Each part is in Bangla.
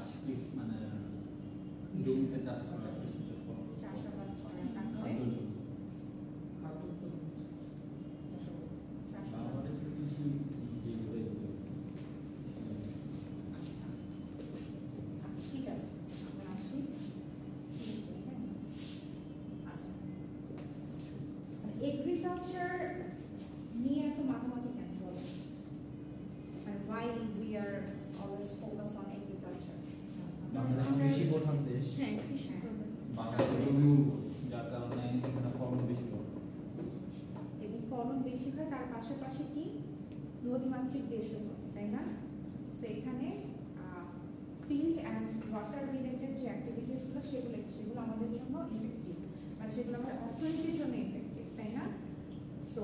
চাষ মানে জমিতে চাষ করা চাষাবাদ করা, তারপরে বাংলাদেশ কৃষি আচ্ছা ঠিক আছে, আমরা আসি। আচ্ছা, এগ্রিকালচার নিয়ে এত মাথামাতি কেন বলো? And why we are always focused on agriculture? Bangladesh কৃষি প্রধান দেশ। হ্যাঁ, কৃষি প্রধান। বাংলাদেশ জমি উর্বর, যার কারণে এখানে ফলন বেশি হয় এবং ফলন বেশি হয়, তার পাশাপাশি কি নদীমাতৃক দেশও হয়, তাই না? তো এখানে ফিল্ড অ্যান্ড ওয়াটার রিলেটেড যে অ্যাক্টিভিটিসগুলো সেগুলো আমাদের জন্য ইফেক্টিভ, মানে সেগুলো আমাদের অর্থনীতির জন্য ইফেক্টিভ, তাই না? সো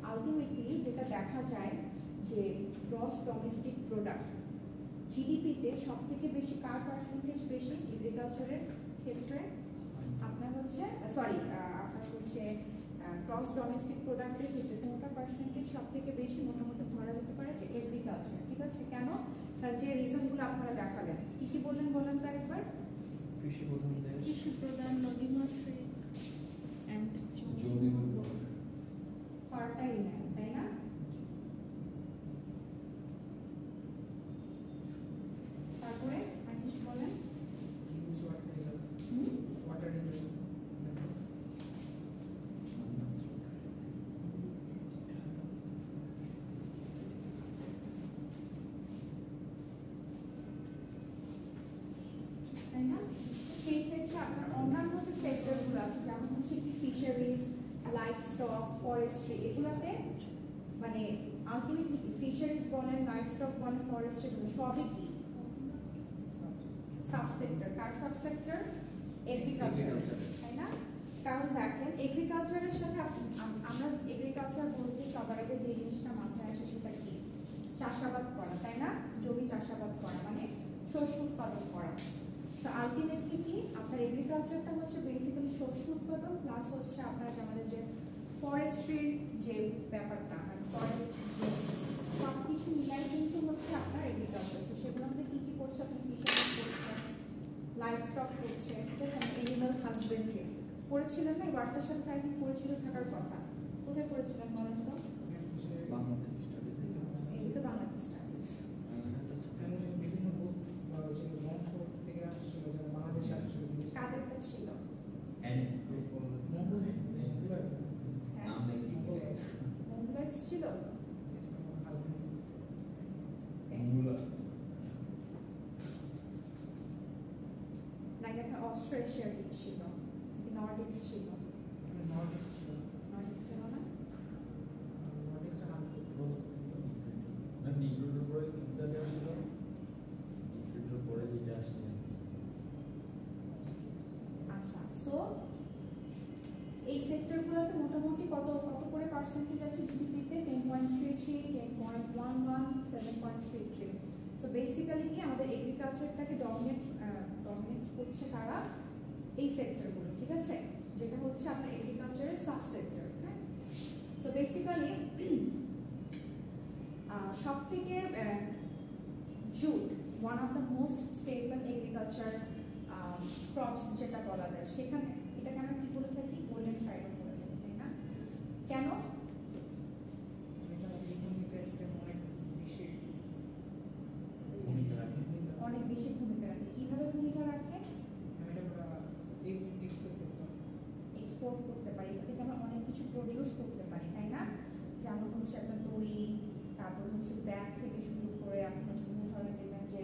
আলটিমেটলি যেটা দেখা যায় যে গ্রস ডোমেস্টিক প্রোডাক্ট জিডিপিতে সব থেকে বেশি কার পার্সেন্টেজ বেশি এগ্রিকালচারের ক্ষেত্রে? আপনার হচ্ছে আপনার হচ্ছে গ্রস ডোমেস্টিক প্রোডাক্টের ক্ষেত্রে কোনটা পার্সেন্টেজ সব থেকে বেশি? মোটামুটি ধরা যেতে পারে যে এগ্রিকালচার, ঠিক আছে? কেন? তার যে রিজনগুলো আপনারা দেখালেন, কি বললেন বলেন তো একবার? কৃষি প্রধান দেশ, কৃষি প্রধান, নদীমাতৃক এন্ড জমি উর্বর, ফার্টাইল ল্যান্ড, তাই না? তারপরে আর কিছু বলেন? তাই না? সেই ক্ষেত্রে আপনার অন্যান্য যে সেক্টরগুলো আছে, যেমন হচ্ছে কি ফিশারিজ, লাইভস্টক, ফরেস্ট্রি, এগুলোতে মানে আলটিমেটলি ফিশারিজ বলেন, লাইভস্টক বলেন, ফরেস্ট্রি বলেন, সবই কি সাবসেক্টর। কার সাবসেক্টর? এগ্রিকালচার, তাই না? কারণ দেখেন এগ্রিকালচারের সাথে আমরা এগ্রিকালচার বলতে সবার আগে যে জিনিসটা মাথায় আসে সেটা কি? চাষাবাদ করা, তাই না? জমি চাষাবাদ করা মানে শস্য উৎপাদন করা। তো আলটিমেটলি কি আপনার এগ্রিকালচারটা হচ্ছে বেসিক্যালি শস্য উৎপাদন প্লাস হচ্ছে আপনার আমাদের যে ফরেস্ট্রির যে ব্যাপারটা, মানে ফরেস্ট সব কিছু মিলাই কিন্তু হচ্ছে আপনার এগ্রিকালচার। তো সেগুলো আমাদের কি কি করছে? আপনার ফিশারিজ করছে, লাইভস্টক করছে, ঠিক আছে? এনিম্যাল হাজবেন্ড্রি করেছিলেন না? এই ওয়ার্ডটার সাথে আই থিঙ্ক পরিচিত থাকার কথা। কোথায় করেছিলেন বলেন তো? বাংলাদেশ স্টাডি থেকে। এই তো বাংলাদেশ স্টাডিজ। কাদেরটা ছিল? নাম নাকি মঙ্গলাইটস ছিল? নাকি আপনার অস্ট্রো এশিয়াটিক ছিল? নর্ডিক্স ছিল? নর্ডিক্স ছিল না? নিউটনের পরে কোনটা ছিল? নিউটনের পরে যেটা আসছে। আচ্ছা, সো এই সেক্টরগুলোতে মোটামুটি কত করে পার্সেন্টেজ আছে জিডিপিতে? 10.33, 10.11, 7.33। সো বেসিক্যালি কি আমাদের এগ্রিকালচারটাকে ডমিনেটস করছে কারা? এই সেক্টরগুলো, ঠিক আছে? যেটা হচ্ছে আপনার এগ্রিকালচারের সাবসেক্টর, হ্যাঁ? সো বেসিক্যালি সব থেকে jute one of the most stable agriculture crops যেটা বলা যায়, সেখানে এটাকে আমরা কি বলে থাকি? গোল্ডেন ফাইবার বলে থাকি, তাই না? কেন? অনেক বেশি ভূমিকা রাখে। কিভাবে ভূমিকা রাখে? এক্সপোর্ট করতে পারি, এটা থেকে আমরা অনেক কিছু প্রডিউস করতে পারি, তাই না? যেমন হচ্ছে আপনার দড়ি, তারপর হচ্ছে ব্যাগ থেকে শুরু করে আপনি হচ্ছে বিভিন্ন ধরনের দেখবেন যে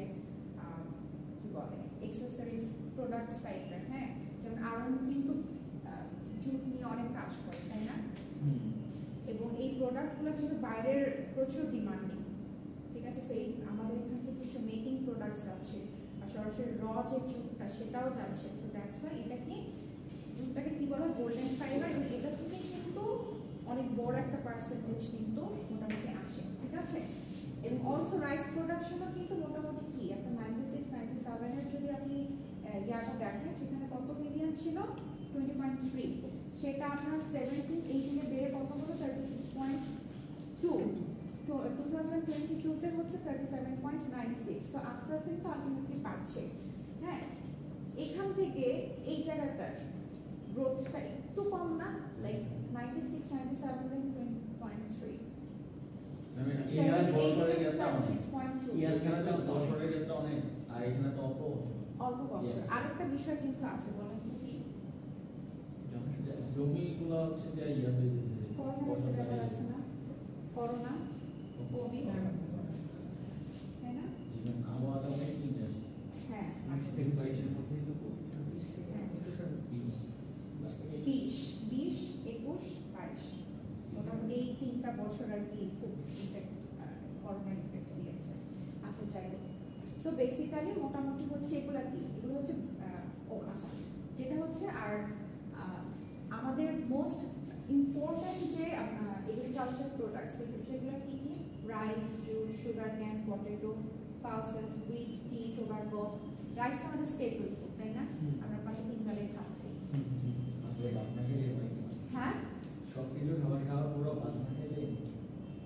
কি বলে এক্সেসরিজ প্রোডাক্টস টাইপের, হ্যাঁ? যেমন আরন কিন্তু জুট নিয়ে অনেক কাজ করে, তাই না? এবং এই প্রোডাক্টগুলো কিন্তু বাইরের প্রচুর ডিমান্ডিং, ঠিক আছে? তো এই আমাদের এখান থেকে কিছু মেকিং প্রোডাক্টস আছে, আর সরাসরি র যে জুটটা সেটাও যাচ্ছে। সো দ্যাটস ওয়াই এটাকে জুটটাকে কি বলা হয়? Golden fibre. এবং এটা থেকে কিন্তু অনেক বড় একটা পার্সেন্টেজ কিন্তু মোটামুটি আসে, ঠিক আছে? এবং অলসো রাইস প্রোডাকশনও কিন্তু মোটামুটি কি আপনার 96-97-এর যদি আপনি ইয়াটা দেখেন, সেখানে কত মিলিয়ন ছিল? 20.3। সেটা আপনার 17-18 বেড়ে কত হলো? 36.2। 2022 তে হচ্ছে 37.96, তো আস্তে আস্তে কিন্তু আলটিমেটলি বাড়ছে। হ্যাঁ, এখান থেকে এই জায়গাটার গ্রোথটা একটু কম না, লাইক 96, 97, 20.3, মানে ইয়ার বছরের ক্ষেত্রে অনেক 36.2 ইয়ার ক্ষেত্রে বছরের ক্ষেত্রে অনেক, আর এখানে তো অল্প বছর। অল্প বছর। আরেকটা বিষয় কিন্তু আছে, বলেন তো কি? জমিগুলো হচ্ছে যে ইয়া হয়ে যেতেছে করোনা ব্যাপার আছে না, করোনা, কোভিড, তাই না? জীবন আবহাওয়াটা অনেক চেঞ্জ আসছে। হ্যাঁ, 20 থেকে 22 এর মধ্যেই তো কোভিড। 20, 21, 22 মোটামুটি এই 3টা বছর আর কি খুব ইফেক্ট, করোনার ইফেক্ট দিয়েছে। আচ্ছা, যাই হোক, সো বেসিক্যালি মোটামুটি হচ্ছে এগুলো কি, এগুলো হচ্ছে আচ্ছা, যেটা হচ্ছে আর আমাদের মোস্ট ইম্পর্টেন্ট যে এগ্রিকালচার প্রোডাক্টস সেগুলো কি কি? Rice, jute, sugar cane, potato, pulses, wheat, tea, tobacco. Rice তো আমাদের স্টেপল ফুড, তাই না? আমরা প্রায় 3 বেলায় খাই। আসলে আপনাকে হ্যাঁ, সবকিছু খাবার খাওয়া পুরো আপনাকে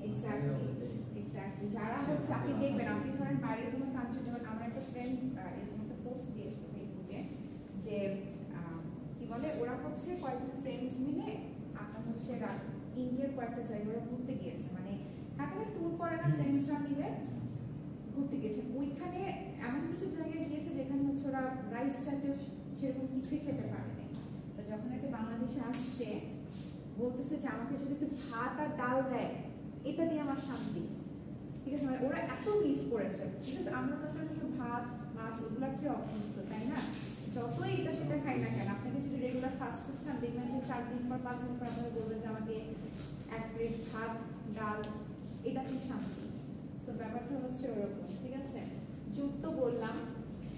এক্স্যাক্টলি। যারা হচ্ছে আপনি দেখবেন, আপনি ধরেন বাইরের কোনো কান্ট্রি, যেমন আমার একটা ফ্রেন্ড এরকম একটা পোস্ট দিয়েছিল ফেসবুকে যে কি বলে, ওরা হচ্ছে কয়েকজন ফ্রেন্ডস মিলে আপনার হচ্ছে ইন্ডিয়ার কয়েকটা জায়গায় ওরা ঘুরতে গিয়েছে, মানে থাকে না ট্যুর করে না, ফ্রেন্ডসরা মিলে ঘুরতে গেছে। ওইখানে এমন কিছু জায়গায় গিয়েছে যেখানে হচ্ছে ওরা রাইস জাতীয় সেরকম কিছুই খেতে পারেনি। তো যখন এটা বাংলাদেশে আসছে, বলতেছে যে আমাকে যদি একটু ভাত আর ডাল দেয়, এটা দিয়ে আমার শান্তি। ঠিক আছে, মানে ওরা এত মিস করেছে। ঠিক আছে, আমরা তো আসলে শুধু ভাত, মাছ এগুলা খেয়ে অভ্যস্ত, তাই না? যতই এটা সেটা খাই না কেন, আপনাকে যদি রেগুলার ফাস্ট ফুড খান, দেখবেন যে 4 দিন পর 5 দিন পর আপনারা বলবেন যে আমাকে 1 প্লেট ভাত, ডাল, এটা কি শান্তি। সো ব্যাপারটা হচ্ছে ওরকম। ঠিক আছে, জুট তো বললাম,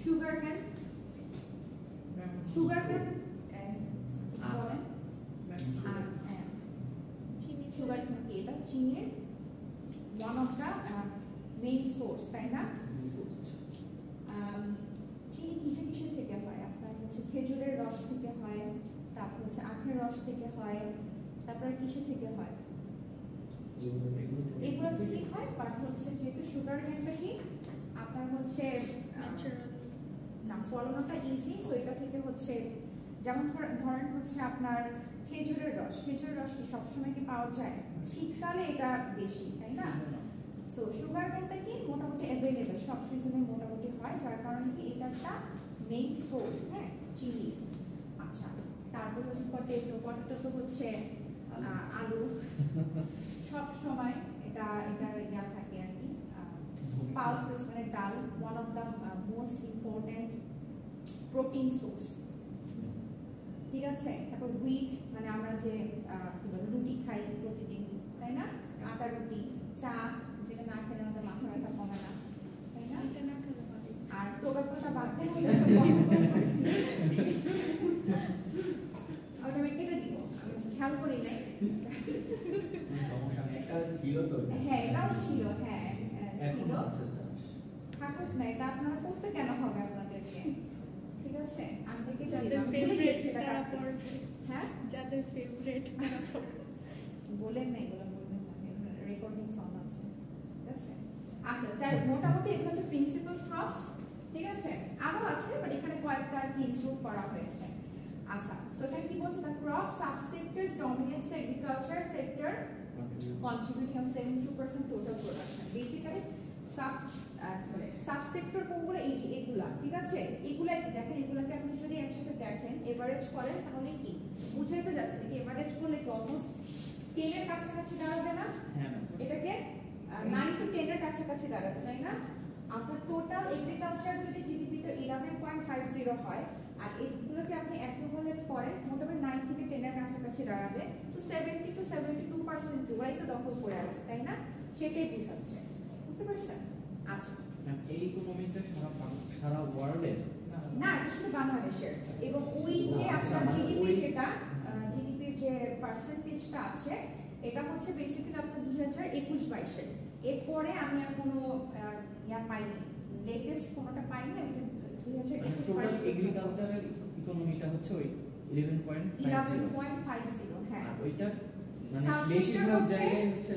সুগার ক্যান বলেন, আর চিনি সুগার ক্যান কি? এটা চিনির one of the main source, তাই না? চিনি কিসে কিসে থেকে হয়? আপনার হচ্ছে খেজুরের রস থেকে হয়, তারপর হচ্ছে আখের রস থেকে হয়, তারপর কিসে থেকে হয়? এগুলো থেকেই হয়। বাট হচ্ছে যেহেতু সুগার ক্যানটা কি আপনার হচ্ছে ন্যাচারাল না, ফলানোটা ইজি, সো এটা থেকে হচ্ছে যেমন ধরেন হচ্ছে আপনার খেজুরের রস কি সবসময় কি পাওয়া যায়? শীতকালে এটা বেশি, তাই না? সো সুগার ক্যানটা কি মোটামুটি অ্যাভেলেবেল, সব সিজনে মোটামুটি হয়, যার কারণে কি এটা একটা মেইন সোর্স, হ্যাঁ, চিনি। আচ্ছা, তারপর হচ্ছে পটেটো তো হচ্ছে আলু, সব সময় এটার ইয়া থাকে আর কি। পালসেস মানে ডাল, one of the most important protein source. ঠিক আছে, তারপর হুইট মানে আমরা যে কি বলে রুটি খাই প্রতিদিন, তাই না? আটা রুটি, চা, যেটা না খেলে আমাদের মাথা ব্যথা কমে না, তাই না? এটা না খেলে হবে। আর টোবাকোটা বাদ দিয়ে ওটা আমি কেটে দিব, আমি খেয়াল করি নাই। সমস্যা নেই, একটা ছিল তো। হ্যাঁ, এটাও ছিল, হ্যাঁ এখন ছিল, আছে থাকুক না, এটা আপনারা করতে কেন হবে আপনাদেরকে? ঠিক আছে, আমি থেকে যাদের ফেভারিট তারা পড়বে। হ্যাঁ, যাদের ফেভারিট তারা পড়বে। বলেন না, এগুলো বলবেন না, রেকর্ডিং সাউন্ড আছে। ঠিক আছে, আচ্ছা, যাই হোক, মোটামুটি এগুলো হচ্ছে প্রিন্সিপাল ক্রপস। ঠিক আছে, আরো আছে, বাট এখানে কয়েকটা কি ইনক্লুড করা হয়েছে। আচ্ছা, সো এখানে কি বলছে? The crop subsectors dominates the agriculture sector, contributing 72% total production. Basically subsector কোনগুলো? এই যে এগুলা, ঠিক আছে, এগুলা দেখেন, এগুলাকে আপনি যদি একসাথে দেখেন এভারেজ করেন তাহলে কি বুঝাইতে যাচ্ছে নাকি? এভারেজ করলে কি অলমোস্ট 10 এর কাছাকাছি দাঁড়াবে না? হ্যাঁ, এটাকে 9 to 10 এর কাছাকাছি দাঁড়াবে, তাই না? আপনার টোটাল এগ্রিকালচার যদি জিডিপি তে 11.50 হয়, আর এগুলোকে আপনি অ্যাকুমুলেট করেন, মোটামুটি 9 থেকে 10 এর কাছাকাছি দাঁড়াবে। সো 70 to 72% ওরাই তো দখল করে আছে, তাই না? সেটাই বোঝাচ্ছে, বুঝতে পারছেন? আচ্ছা, এই ইকোনমিটা সারা ওয়ার্ল্ডে না, এটা শুধু বাংলাদেশের। এবং ওই যে আপনার জিডিপি, যেটা জিডিপির যে পার্সেন্টেজটা আছে, এটা হচ্ছে বেসিক্যালি আপনার 2021-22 এর। এরপরে আমি আর কোনো ইয়া পাইনি, লেটেস্ট কোনোটা পাইনি। আমি 2021-22 এগ্রিকালচারের ইকোনমিটা হচ্ছে ওই 11.50। 11.50, হ্যাঁ। আর ওইটা মানে Subsector বেশিরভাগ হচ্ছে- জায়গায় হচ্ছে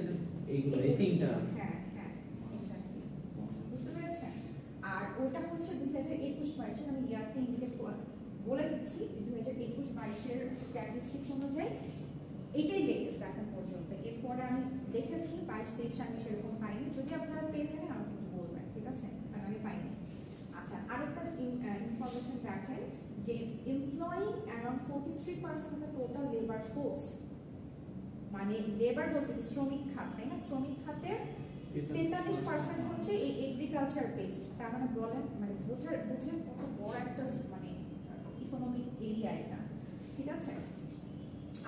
এইগুলো এই তিনটা হ্যাঁ হ্যাঁ এক্স্যাক্টলি বুঝতে পেরেছেন। আর ওটা হচ্ছে 2021-22 আমি ইয়ারটা ইন্ডিকেট বলে দিচ্ছি যে 2021-22 স্ট্যাটিস্টিক্স অনুযায়ী এটাই লেটেস্ট এখন পর্যন্ত। এরপরে আমি দেখেছি 22-23 আমি সেরকম পাইনি, যদি আপনারা পেয়ে থাকেন আমাকে একটু বলবেন, ঠিক আছে, কারণ আমি পাইনি। আচ্ছা, আরেকটা ইনফরমেশন রাখেন যে employing around 43% of the total labour force, মানে লেবার বলতে শ্রমিক খাত, তাই না? শ্রমিক খাতে 43% হচ্ছে এই এগ্রিকালচার বেসড। তার মানে বলেন, মানে বুঝেন কত বড় একটা মানে ইকোনমিক এরিয়া এটা, ঠিক আছে।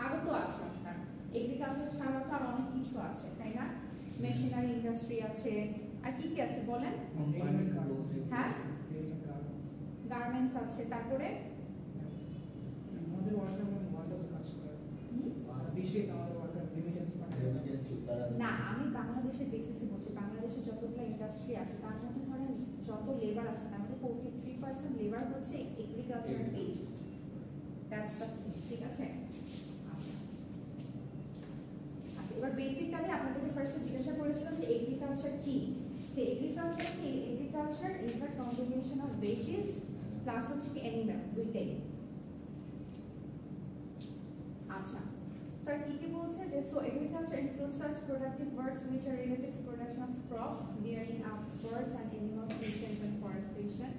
আরো তো আছে আপনার এগ্রিকালচার ছাড়া তো আর অনেক কিছু আছে, তাই না? মেশিনারি ইন্ডাস্ট্রি আছে, আর কি কি আছে বলেন? হ্যাঁ, গার্মেন্টস আছে, তারপরে আমাদের ওয়ার্কার মডেল কাজ করে আর বিশেষ আমাদের ওয়ার্কার রেমিটেন্স না, আমি বাংলাদেশের বেসিসে বলছি। বাংলাদেশে যতগুলো ইন্ডাস্ট্রি আছে তার মধ্যে ধরেন যত লেবার আছে তার মধ্যে 43% লেবার হচ্ছে এগ্রিকালচার বেসড। দ্যাটস দ্য, ঠিক আছে। আচ্ছা, এবার বেসিক্যালি আপনাদেরকে ফার্স্টে জিজ্ঞাসা করেছিলাম যে এগ্রিকালচার কি। সে এগ্রিকালচার কি? Agriculture is the combination of veggies plus হচ্ছে কি অ্যানিমাল, দুইটাই। আচ্ছা, স্যার কি কি বলছে যে so agriculture includes such productive works which are related to production of crops, rearing up birds and animals, nutrients and forestation.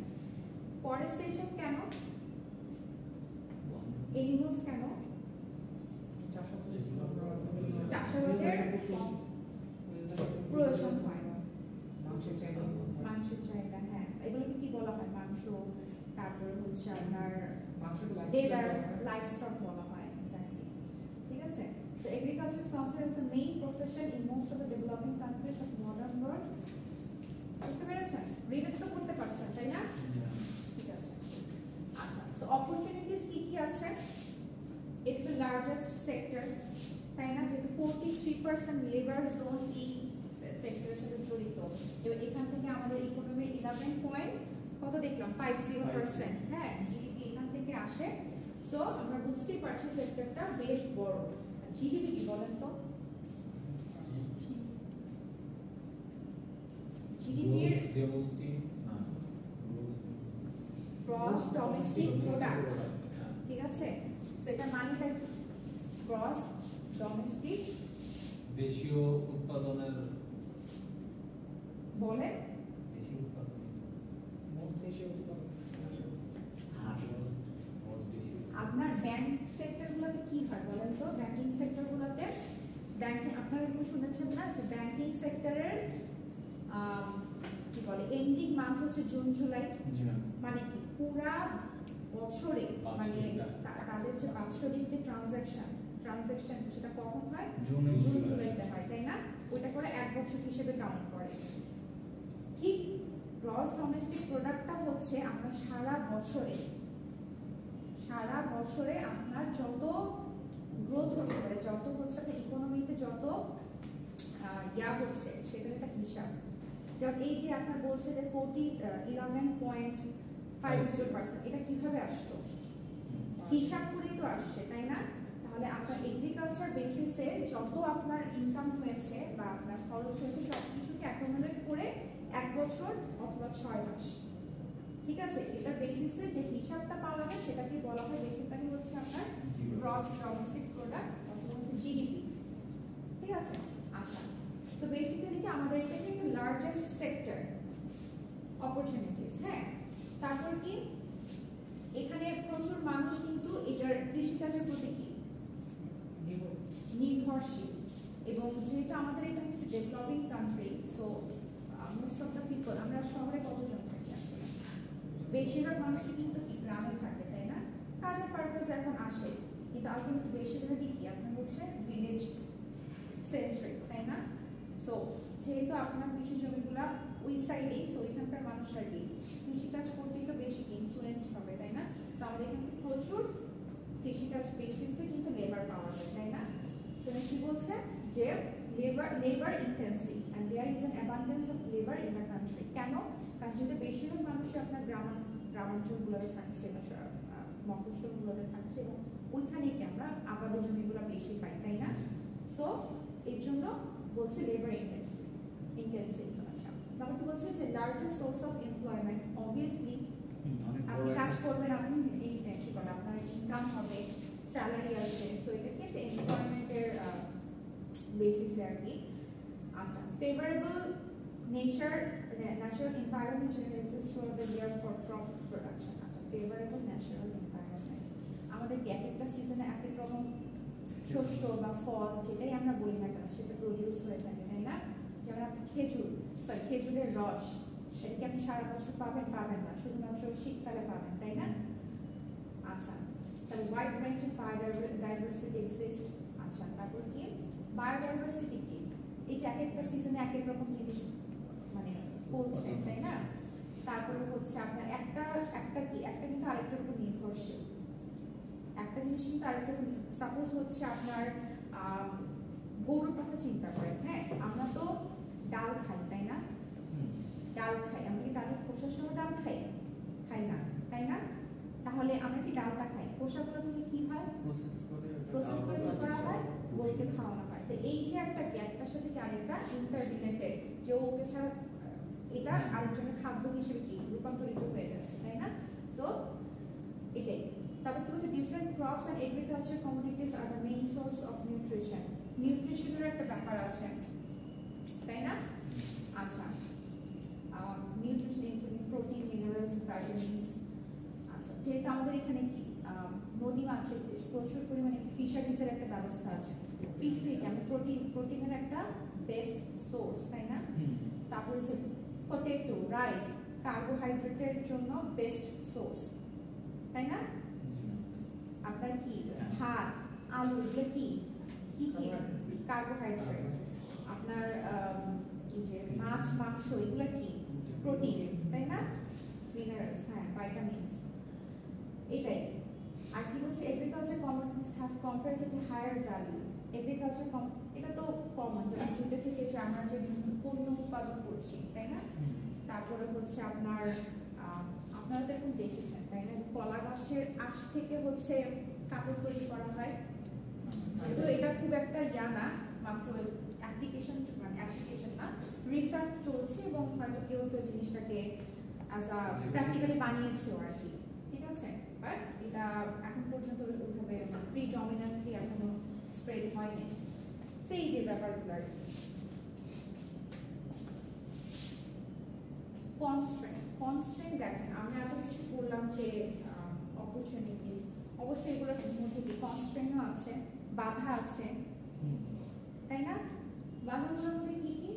Forestation কেন? Animals কেন? চাষাবাদের প্রয়োজন হয়, মাংসের চাহিদা। হ্যাঁ, এগুলোকে কি বলা হয়? মাংস, তারপরে হচ্ছে আপনার ডেয়ার লাইভস্টক বলা হয়। এক্স্যাক্টলি, ঠিক আছে। So agriculture is considered as the main profession in most of the developing countries of modern world. বুঝতে পেরেছেন? রিলেট তো করতে পারছেন, তাই না? ঠিক আছে। আচ্ছা, সো অপরচুনিটিস কি কি আছে? এটা তো লার্জেস্ট সেক্টর, তাই না? যেহেতু 43% লেবার জোন এই সেক্টরের সাথে জড়িত। এবার এখান থেকে আমাদের ইকোনমির 11 পয়েন্ট কত দেখলাম 50%, হ্যাঁ, জিডিপি এখান থেকে আসে। সো আমরা বুঝতেই পারছি সেক্টরটা বেশ বড়। জিডিপি কি বলেন তো? জিডিপির গ্রস ডোমেস্টিক প্রোডাক্ট, ঠিক আছে। সো এটা মানেটা গ্রস ডোমেস্টিক দেশীয় উৎপাদনের বলে দেশীয় উৎপাদন আপনার ব্যাংক সেক্টরগুলোতে কি হয় বলেন তো? ব্যাংকিং সেক্টরগুলোতে ব্যাংকিং আপনারা একটু শুনেছেন না যে ব্যাংকিং সেক্টরের কি বলে এন্ডিং মান্থ হচ্ছে জুন জুলাই, মানে কি পুরা বছরে মানে তাদের যে বাৎসরিক যে ট্রানজাকশন সেটা কখন হয়? জুন জুলাইতে হয়, তাই না? ওইটা করে এক বছর হিসেবে কাউন্ট করে। ঠিক গ্রস ডোমেস্টিক প্রোডাক্টটা হচ্ছে আপনার সারা বছরে আপনার যত গ্রোথ হচ্ছে, মানে যত হচ্ছে আপনার ইকোনমিতে যত হচ্ছে সেটার একটা হিসাব। যেমন এই যে আপনার বলছে যে 11.50%, এটা কিভাবে আসতো? হিসাব করেই তো আসছে, তাই না? তাহলে আপনার এগ্রিকালচার বেসিসে যত আপনার ইনকাম হয়েছে বা আপনার খরচ হয়েছে সবকিছুকে অ্যাকুমুলেট করে এক বছর অথবা 6 মাস, ঠিক আছে। এটা বেসিসে যে হিসাবটা পাওয়া যায় সেটাকে বলা হয় বেসিক্যালি হচ্ছে আপনার গ্রস ডোমেস্টিক প্রোডাক্ট অথবা হচ্ছে জিডিপি, ঠিক আছে। আচ্ছা, সো বেসিক্যালি কি আমাদের এটা কি একটা লার্জেস্ট সেক্টর অপরচুনিটিস, হ্যাঁ। তারপর কি এখানে প্রচুর মানুষ কিন্তু এটার কৃষিকাজের প্রতি কি নির্ভরশীল, এবং যেহেতু আমাদের এটা হচ্ছে developing country, so most of the people, আমরা শহরে কতজন থাকি আসলে? বেশিরভাগ মানুষই কিন্তু কি গ্রামে থাকে, তাই না? কাজের পারপাস এখন আসে, কিন্তু আলটিমেটলি বেশিরভাগই কি আপনার হচ্ছে ভিলেজ সেন্ট্রিক, তাই না? সো যেহেতু আপনার কৃষি জমিগুলা ওই সাইডেই, সো এখানকার মানুষরা কি কৃষিকাজ করতেই তো বেশি ইনফ্লুয়েন্স হবে, তাই না? সো আমাদের এখানে প্রচুর কৃষিকাজ বেসিসে কিন্তু লেবার পাওয়া যায়, তাই না? সো কি বলছে যে labour intensive and there is an abundance of labour in the country. কেন? কারণ যেহেতু বেশিরভাগ মানুষই আপনার গ্রামাঞ্চলগুলোতে থাকছে বা মফস্বলগুলোতে থাকছে, এবং ওইখানেই কি আমরা আবাদি জমিগুলো বেশি পাই, তাই না? সো এর জন্য বলছে লেবার ইন্টেন্সিভ। আচ্ছা তারপর কি বলছে যে largest source of employment, obviously অনেক বড় আপনি কাজ একটা করবেন, আপনি এই কি বলে আপনার ইনকাম হবে, স্যালারি আসবে, সো এটাকে একটা এমপ্লয়মেন্টের বেসিসে আর কি। আচ্ছা ফেভারেবল ন্যাচারাল এনভায়রনমেন্ট যেটা exist through the year for crop production. আচ্ছা ফেভারেবল ন্যাচারাল এনভায়রনমেন্ট, আমাদের এক একটা সিজনে এক এক রকম শস্য বা ফল যেটাই আমরা বলি না কেন সেটা প্রডিউস হয়ে থাকে, তাই না? যেমন আপনি খেজুরের রস, সেটাকে আপনি সারা বছর পাবেন না, শুধুমাত্র শীতকালে পাবেন, তাই না? আচ্ছা তাহলে wide range of biodiversity exist. আচ্ছা তারপর কি বায়োডাইভার্সিটি কি? এই যে এক একটা সিজনে এক এক রকম জিনিস মানে ফলছে, তাই না? তারপরে হচ্ছে আপনার একটা কিন্তু আরেকটার উপর নির্ভরশীল, একটা জিনিস কিন্তু আরেকটার উপর। সাপোজ হচ্ছে আপনার গরুর কথা চিন্তা করেন, হ্যাঁ আমরা তো ডাল খাই, তাই না? ডাল খাই, আমরা কি ডালের খোসা সহ ডাল খাই? খাই না, তাই না? তাহলে আমরা কি ডালটা খাই, খোসাগুলো তুমি কি হয় প্রসেস করে কি করা হয়, গরুকে খাওয়ানো হয়। তো এই যে একটার সাথে কি আরেকটা ইন্টারডিপেন্ডেন্ট, যে ওকে ছাড়া এটা আরেকজনের খাদ্য হিসেবে কি রূপান্তরিত হয়ে যাচ্ছে, তাই না? সো এটাই। তারপর কি বলছে different crops and agriculture commodities আর the main source of nutrition. নিউট্রিশনের একটা ব্যাপার আছে, তাই না? আচ্ছা nutrition including protein, minerals, vitamins. আচ্ছা যেহেতু আমাদের এখানে কি নদী মাতৃক দেশ, প্রচুর পরিমাণে ফিশারিজের একটা ব্যবস্থা আছে, ফিশ থেকে আমরা প্রোটিনের একটা বেস্ট সোর্স, তাই না? তারপরে যে পটেটো, রাইস, কার্বোহাইড্রেটের জন্য বেস্ট সোর্স, তাই না? আপনার কি ভাত, আলু, এগুলো কি কার্বোহাইড্রেট। আপনার এই যে মাছ, মাংস, এগুলো কি প্রোটিন, তাই না? মিনারেলস, হ্যাঁ ভাইটামিনস, এটাই। আর কি বলছে agriculture commodities have comparatively higher value. Agriculture এটা তো কমন, যেমন জুটে থেকে যে আমরা যে বিভিন্ন পণ্য উৎপাদন করছি, তাই না? তারপরে হচ্ছে আপনারা তো এখন দেখেছেন, তাই না? কলা গাছের আঁশ থেকে হচ্ছে কাপড় তৈরি করা হয়। তো এটা খুব একটা না, মাত্র অ্যাপ্লিকেশন না, রিসার্চ চলছে এবং হয়তো কেউ জিনিসটাকে অ্যাজ আ প্র্যাকটিক্যালি বানিয়েছেও আর কি, ঠিক আছে? বাট এটা এখন পর্যন্ত ওইভাবে প্রিডমিনেন্টলি এখনো স্প্রেড হয়নি, সেই যে ব্যাপারগুলো আর কি। কনস্ট্রেন্ট দেখেন, আমরা এত কিছু বললাম যে অপরচুনিটিস, অবশ্যই এগুলোর মধ্যে কি কনস্ট্রেন্টও আছে, বাধা আছে, তাই না? বাধাগুলোর মধ্যে কি কি?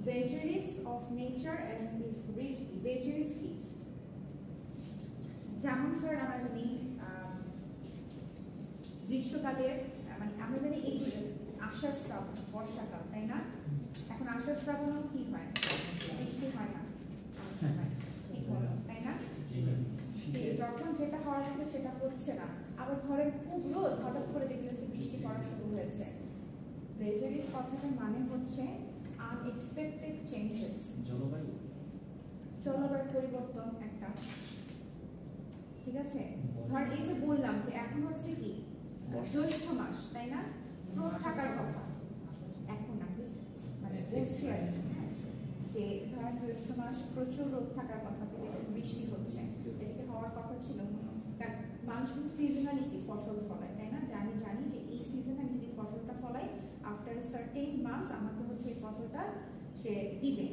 Vagaries of nature and is risky. Vagaries কি? যেমন ধরেন আমরা জানি গ্রীষ্মকালের মানে আমরা জানি এই আষাঢ় শ্রাবণ বর্ষাকাল, তাই না? এখন আষাঢ় শ্রাবণও কি হয়, বৃষ্টি হয় না, তাই না? যখন যেটা হওয়ার কথা সেটা হচ্ছে না। আবার ধরেন খুব রোদ, হঠাৎ করে দেখলেন যে বৃষ্টি পড়া শুরু হয়েছে। ভেজারিস কথাটার মানে হচ্ছে আনএক্সপেক্টেড চেঞ্জেস, জলবায়ু পরিবর্তন একটা, ঠিক আছে? ধর এই যে বললাম যে এখন হচ্ছে কি জ্যৈষ্ঠ মাস, তাই না? রোদ থাকার কথা, এখন না মানে বলছি আর যে ধরেন জ্যৈষ্ঠ মাস প্রচুর রোদ থাকার কথা, বৃষ্টি হচ্ছে, এটাকে হওয়ার কথা ছিল। কারণ মানুষ সিজনালি ফসল ফলায়, তাই না? আমি জানি যে এই সিজনে আমি যদি ফসলটা ফলাই আফটার সার্টেন মান্থস আমাকে হচ্ছে এই ফসলটা সে দিবে,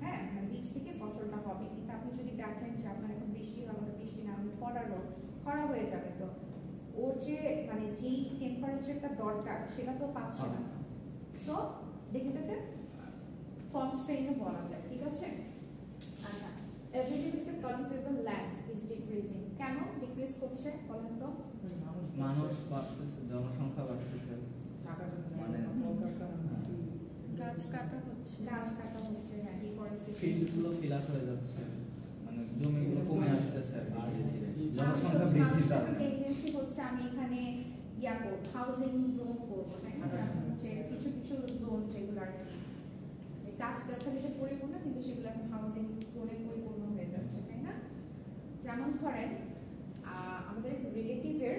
হ্যাঁ মানে বীজ থেকে ফসলটা হবে। কিন্তু আপনি যদি দেখেন যে আপনার এখন বৃষ্টি হবে না, বৃষ্টি না হলে খরা হয়ে যাবে, তো ওর যে মানে যেই টেম্পারেচারটা দরকার সেটা তো পাচ্ছে না। তো দেখে তো একটা কনস্ট্রেইনও বলা যায়, ঠিক আছে? আচ্ছা availability of cultivable lands is decreasing. কেন ডিক্রিজ করছে বলেন তো? মানুষ বাড়তেছে, জনসংখ্যা বাড়তেছে, মানে গাছ কাটা হচ্ছে, হ্যাঁ ডিফরেস্টেশন, ফিল্ডগুলো ফিল আপ হয়ে যাচ্ছে, মানে জমিগুলো কমে আসতেছে, জনসংখ্যা বৃদ্ধির কারণে টেন্ডেন্সি হচ্ছে আমি এখানে হাউজিং জোন করবো, তাই না? হচ্ছে কিছু কিছু জোন যেগুলো আর কি যে গাছগাছালিতে পরিপূর্ণ, কিন্তু সেগুলো এখন হাউজিং জোনে পরিপূর্ণ হয়ে যাচ্ছে, তাই না? যেমন ধরেন আমাদের রিলেটিভের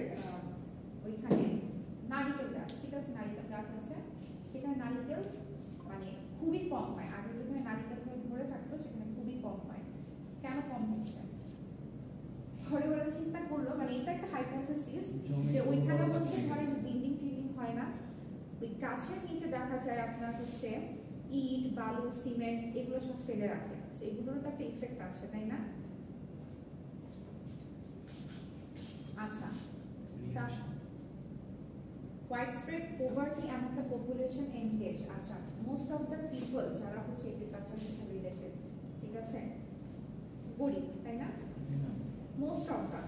ওইখানে নারিকেল গাছ, ঠিক আছে? নারিকেল গাছ আছে, সেখানে নারিকেল মানে খুবই কম হয়। আগে যেখানে নারিকেল হয়ে ভরে থাকতো সেখানে খুবই কম হয়। কেন কম হচ্ছে? ঘরে ওরা চিন্তা করলো, মানে এটা একটা হাইপোথেসিস যে ওইখানে হচ্ছে ধরেন বিল্ডিং টিল্ডিং হয় না, ওই গাছের নিচে দেখা যায় আপনার হচ্ছে ইট, বালু, সিমেন্ট এগুলো সব ফেলে রাখে। এগুলোরও তো একটা ইফেক্ট আছে, তাই না? আচ্ছা, widespread poverty among the population engaged. আচ্ছা, most of the people যারা হচ্ছে এগ্রিকালচার সাথে রিলেটেড, ঠিক আছে, গরিব, তাই না? most of the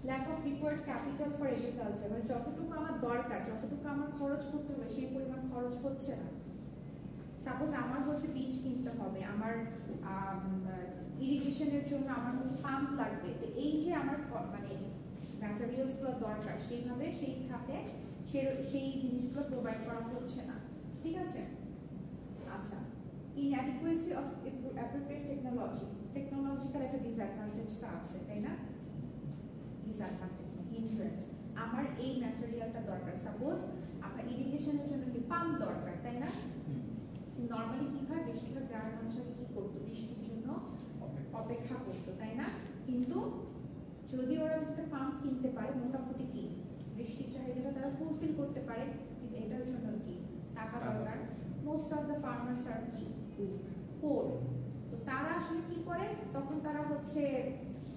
lack of required capital for agriculture, মানে যতটুকু আমার দরকার, যতটুকু আমার খরচ করতে হবে সেই পরিমাণ খরচ হচ্ছে না। সাপোজ আমার হচ্ছে বীজ কিনতে হবে, আমার ইরিগেশনের জন্য আমার হচ্ছে পাম্প লাগবে, তো এই যে আমার মানে ম্যাটেরিয়ালসগুলো দরকার সেইভাবে সেই খাতে সেই জিনিসগুলো প্রোভাইড করা হচ্ছে না, ঠিক আছে? আচ্ছা, inadequacy of appropriate technology, technological একটা ডিসঅ্যাডভান্টেজটা আছে, তাই না? ডিসঅ্যাডভান্টেজ না, হিন্ড্রেন্স। আমার এই ম্যাটেরিয়ালটা দরকার, সাপোজ আপনার ইরিগেশনের জন্য কি পাম্প দরকার, তাই না? নর্মালি কি হয়, বেশিরভাগ গ্রামের মানুষরা কি করতো, বৃষ্টির জন্য অপেক্ষা করতো, তাই না? কিন্তু যদি ওরা একটা পাম্প কিনতে পারে, মোটামুটি কি বৃষ্টির চাহিদাটা তারা ফুলফিল করতে পারে, কিন্তু এটার জন্য কি টাকা দরকার। মোস্ট অফ দ্য ফার্মার্স আর কি পোর, তো তারা আসলে কি করে, তখন তারা হচ্ছে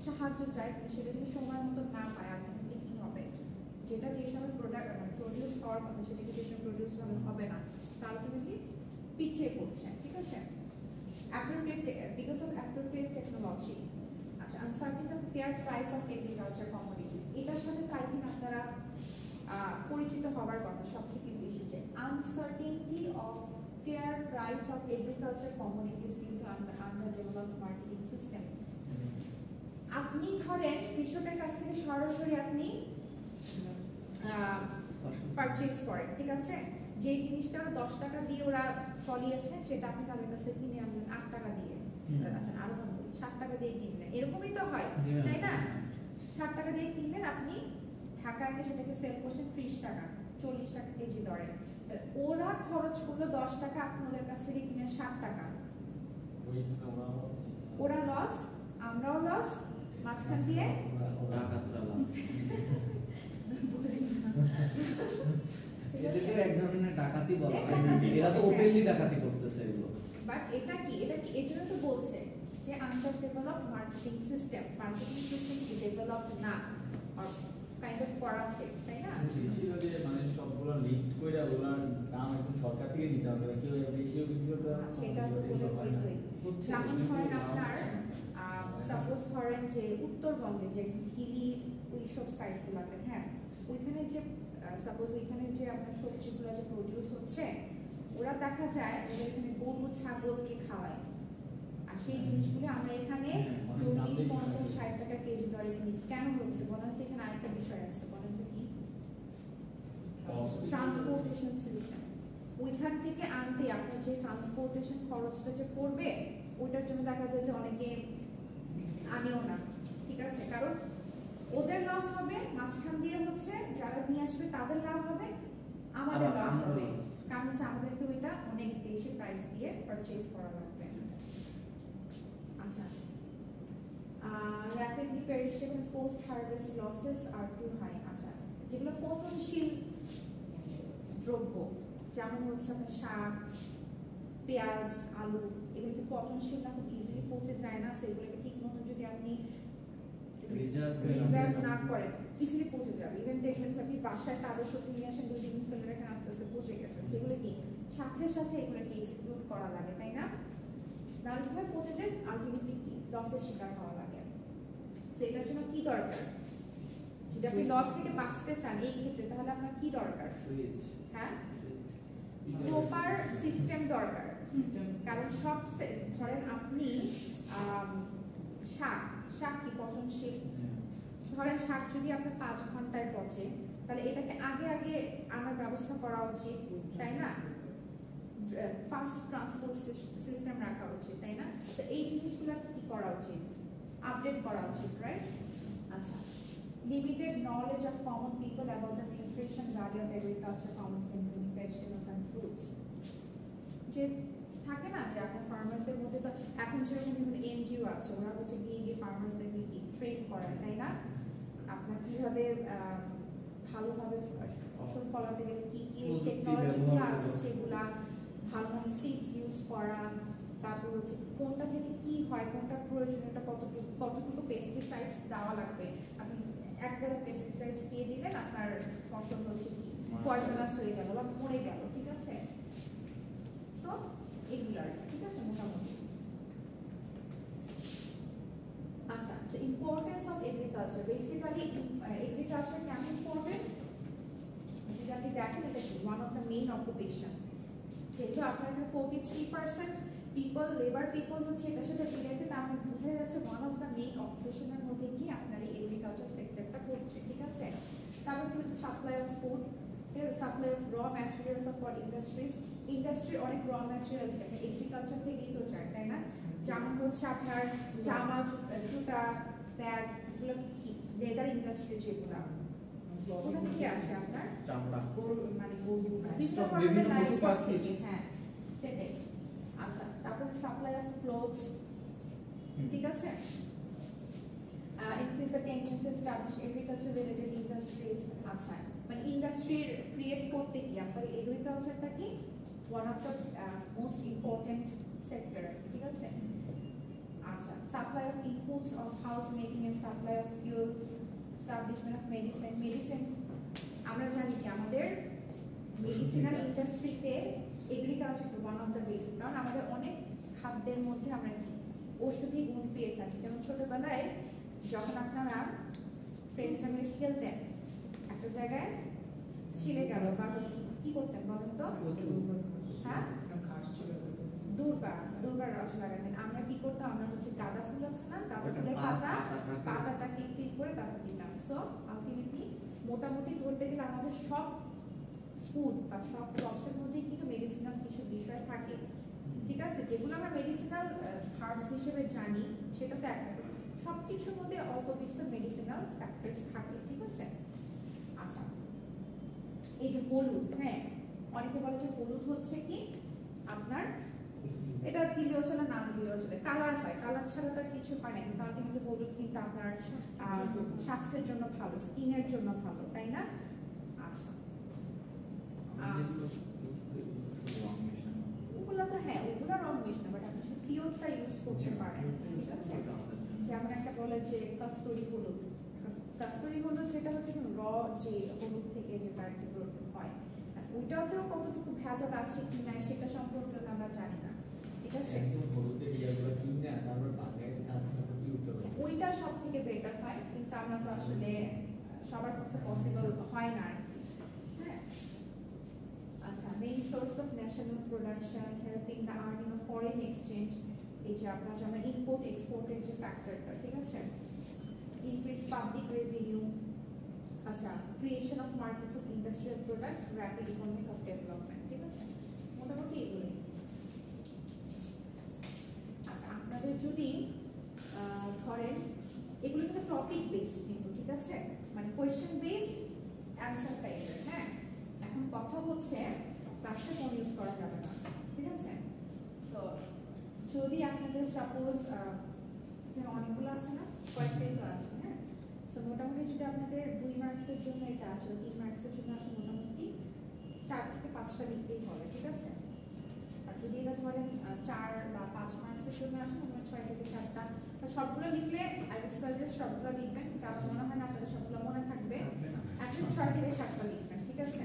সাহায্য চায়, সেটা যদি সময় মতো না পায় আলটিমেটলি কি হবে, যেটা যে সময় প্রডিউস হওয়ার কথা সেটাকে যে সময় প্রডিউস হবে না, আলটিমেটলি পিছিয়ে পড়ছে, ঠিক আছে? Because of appropriate technology. আচ্ছা, uncertainty of fair price of agriculture commodities, এটার সাথে তো আই থিঙ্ক আপনারা পরিচিত হওয়ার কথা সব থেকে বেশি, যে uncertainty of fair price of agriculture commodities due to under developed marketing system. আপনি ধরেন কৃষকের কাছ থেকে সরাসরি আপনি পারচেজ করেন, ঠিক আছে, যে জিনিসটা 10 টাকা দিয়ে ওরা ফলিয়েছে সেটা আপনি তাদের কাছে কিনে আনলেন 8 টাকা দিয়ে, আচ্ছা আরো কম 7 টাকা দিয়ে কিনলেন, এরকমই তো হয়, তাই না? 7 টাকা দিয়ে কিনলেন, আপনি ঢাকায় গিয়ে সেটাকে সেল করছেন 30 টাকা, 40 টাকা কেজি দরে। ওরা খরচ করলো 10 টাকা, আপনি ওদের কাছ থেকে কিনে 60 টাকা, ওরা লস, আমরাও লস, মাঝখান দিয়ে এক ধরনের ডাকাতি বলা হয়, এরা তো ওপেনলি ডাকাতি করতেছে এগুলো। বাট এটা কি এর জন্য তো বলছে যে আন্ডার ডেভেলপড মার্কেটিং সিস্টেম কি ডেভেলপড না, আর কাইন্ড অফ করাপ্টেড, তাই না? ছিল যে মানে সবগুলো লিস্ট কইরা ওগুলোর দাম একদম সরকার থেকে দিতে হবে, কেউ বেশিও বিক্রি করতে পারবে না, সেটা তো বলতেই। যেমন ধরেন আপনার সাপোজ ধরেন যে উত্তরবঙ্গে যে হিলি ওইসব সাইডগুলোতে, হ্যাঁ, ওইখানে যে সাপোজ ওইখানে যে আপনার সবজিগুলো যে প্রডিউস হচ্ছে, ওরা দেখা যায় ওরা এখানে গরু ছাগলকে খাওয়ায়, আর সেই জিনিসগুলো আমরা এখানে 40, 50, 60 টাকা কেজি দরে কিনি। কেন হচ্ছে বলেন তো? এখানে আরেকটা বিষয় আছে, বলেন তো কি? Transportation system. ওইখান থেকে আনতে আপনার যে ট্রান্সপোর্টেশন খরচটা যে পড়বে, ওইটার জন্য দেখা যায় যে অনেকে আনেও না, ঠিক আছে, কারণ ওদের লস হবে, মাঝখান দিয়ে হচ্ছে যারা নিয়ে আসবে তাদের লাভ হবে, আমাদের লস হবে, কারণ হচ্ছে আমাদেরকে ওইটা অনেক বেশি প্রাইস দিয়ে পারচেজ করা লাগবে। আচ্ছা, rapidly perishable post harvest losses are too high. আচ্ছা, যেগুলো পচনশীল দ্রব্য, যেমন হচ্ছে আপনার শাক, পেঁয়াজ, আলু, এগুলো কি পচনশীল না, খুব ইজিলি পচে যায় না, সো এগুলোকে ঠিক মতো যদি আপনি রিজার্ভ না করেন ইজিলি পচে যাবে। ইভেন দেখবেন যে আপনি বাসায় তাদের সত্যি নিয়ে আসেন, 2 দিন ফেলে রাখেন, আস্তে আস্তে পচে গেছে, সেগুলো কি সাথে সাথে এগুলোকে এক্সিকিউট করা লাগে, তাই না? নাহলে কিভাবে পচে যায়, আলটিমেটলি কি লসের শিকার হওয়া লাগে। সেটার জন্য কি দরকার? যদি আপনি লস থেকে বাঁচতে চান এই ক্ষেত্রে, তাহলে আপনার কি দরকার? হ্যাঁ, প্রপার সিস্টেম দরকার। কারণ সব ধরেন আপনি শাক কি পচনশীল, ধরেন শাক যদি আপনার 5 ঘন্টায় পচে, তাহলে এটাকে আগে আগে আনার ব্যবস্থা করা উচিত, তাই না? ফাস্ট ট্রান্সপোর্ট সিস্টেম রাখা উচিত, তাই না? তো এই জিনিসগুলো কি করা উচিত? আপডেট করা উচিত, রাইট? আচ্ছা, limited knowledge of common people about the nutrition value of agriculture, commons including vegetables and fruits. যে থাকে না যে এখন ফার্মার্সদের মধ্যে তো এখন যেরকম বিভিন্ন এনজিও আছে, ওরা হচ্ছে গিয়ে গিয়ে ফার্মার্সদেরকে কি ট্রেন করায়, তাই না? আপনার কিভাবে ভালোভাবে ফসল ফলাতে গেলে কি কি টেকনোলজিগুলো আছে সেগুলা, ভালো মানে সিডস ইউজ করা, তারপর হচ্ছে কোনটা থেকে কি হয়, কোনটা প্রয়োজনীয়তা, কতটুকু পেস্টিসাইডস দেওয়া লাগবে। আপনি একবারে পেস্টিসাইডস দিয়ে দিলেন, আপনার ফসল হচ্ছে কি পয়জনাস হয়ে গেল বা মরে গেল, ঠিক আছে? সো এগুলার, ঠিক আছে, মোটামুটি। আচ্ছা, so importance of agriculture. Basically agriculture কেন ইম্পর্টেন্ট? যদি আপনি দেখেন, এটা কি one of the main occupation. যেহেতু আপনার 43% পিপল, লেবার পিপল হচ্ছে এটার সাথে রিলেটেড, আমরা বোঝা যাচ্ছে ওয়ান অফ দ্য মেইন অকুপেশনের মধ্যে কি আপনার এই এগ্রিকালচার সেক্টরটা পড়ছে, ঠিক আছে? তারপর কি হচ্ছে supply of food, supply of র ম্যাটেরিয়ালস অফ ইন্ডাস্ট্রিজ। ইন্ডাস্ট্রির অনেক র ম্যাটেরিয়াল এগ্রিকালচার থেকেই তো চায়, তাই না? যেমন হচ্ছে আপনার জামা, জুতা, ব্যাগ, এগুলো কি লেদার ইন্ডাস্ট্রি, যেগুলো ওটা থেকে আসে আপনার চামড়া, গরু, মানে গরু, বিভিন্ন পশু পাখি। হ্যাঁ, সেটাই। আচ্ছা, তারপর সাপ্লাই অফ ক্লোথস, ঠিক আছে? Increase the tendency establish agriculture related industries. আচ্ছা, মানে ইন্ডাস্ট্রি ক্রিয়েট করতে কি আপনার এগ্রিকালচারটা কি one of the most important sector, ঠিক আছে? আচ্ছা, supply of inputs of house making and supply of fuel, establishment of medicine. Medicine আমরা জানি কি আমাদের মেডিসিনাল ইন্ডাস্ট্রিতে agriculture one of the basic, কারণ আমাদের অনেক খাদ্যের মধ্যে আমরা কি ঔষধি গুণ পেয়ে থাকি। যেমন ছোটবেলায় যখন আপনারা ফ্রেন্ডস মিলে খেলতেন, একটা জায়গায় ছিলে গেল বা কি করতেন বলেন তো? হ্যাঁ, দুর্বার রস লাগাতেন। আমরা কি করতাম? আমরা হচ্ছে গাঁদা ফুল আছে না, গাঁদা ফুলের পাতাটাকে কি করে তারপর দিতাম। সো আলটিমেটলি মোটামুটি ধরতে গেলে আমাদের সব ফুড বা সব ক্রপসের মধ্যে কিন্তু মেডিসিনাল কিছু বিষয় থাকে, ঠিক আছে? যেগুলো আমরা মেডিসিনাল হার্বস হিসেবে জানি সেটা তো একটা, সব কিছুর মধ্যে অল্প বিস্তর মেডিসিনাল ফ্যাক্টরস থাকে, ঠিক আছে? আচ্ছা, এই যে হলুদ, হ্যাঁ, অনেকে বলে যে হলুদ হচ্ছে কি আপনার, এটা দিলেও চলে, না দিলেও চলে, কালার হয়, কালার ছাড়া তার কিছু হয় না, কিন্তু আলটিমেটলি হলুদ কিন্তু আপনার স্বাস্থ্যের জন্য ভালো, স্কিনের জন্য ভালো, তাই না? আচ্ছা, ওগুলো তো হ্যাঁ, ওগুলো রং মিশন, বাট আপনি পিওরটা ইউজ করতে পারেন, ঠিক আছে? যেমন একটা বলে যে কস্তুরি হলুদ, কস্তুরি হলুদ যেটা হচ্ছে র যে হলুদ থেকে যেটা আর কি হয়, ওইটাতেও কতটুকু ভেজাল আছে কি না সেটা সম্পর্কে আমরা জানি না, ঠিক আছে? ওইটা সব থেকে বেটার হয়, কিন্তু আমরা তো আসলে সবার পক্ষে পসিবল হয় না, হ্যাঁ। আচ্ছা, main source of national production, helping the earning of foreign exchange, এই যে আপনার যেমন ইম্পোর্ট এক্সপোর্টের যে ফ্যাক্টরটা, ঠিক আছে? Increase public revenue. আচ্ছা, creation of markets of industrial products, rapid economic of development, ঠিক আছে? মোটামুটি এগুলোই। আচ্ছা, আপনাদের যদি ধরেন এগুলো কিন্তু টপিক বেসড কিন্তু, ঠিক আছে? মানে কোয়েশ্চেন বেসড অ্যান্সার টাইপের, হ্যাঁ। এখন কথা হচ্ছে ক্লাসে ফোন ইউজ করা যাবে না, ঠিক আছে? সো যদি আপনাদের সাপোজ এখানে অনেকগুলো আছে না, কয়েকটাই তো আছে, হ্যাঁ। সো মোটামুটি যদি আপনাদের 2 মার্কসের জন্য এটা আসে, 3 মার্কসের জন্য আসে, মোটামুটি 4 থেকে 5টা লিখতেই হবে, ঠিক আছে? আর যদি এটা ধরেন 4 বা 5 মার্কসের জন্য আসে, মোটামুটি 6 থেকে 7টা, সবগুলো লিখলে আই উইল সাজেস্ট সবগুলো লিখবেন, কারণ মনে হয় না আপনাদের সবগুলো মনে থাকবে, অ্যাটলিস্ট 6 থেকে 7টা লিখবেন, ঠিক আছে?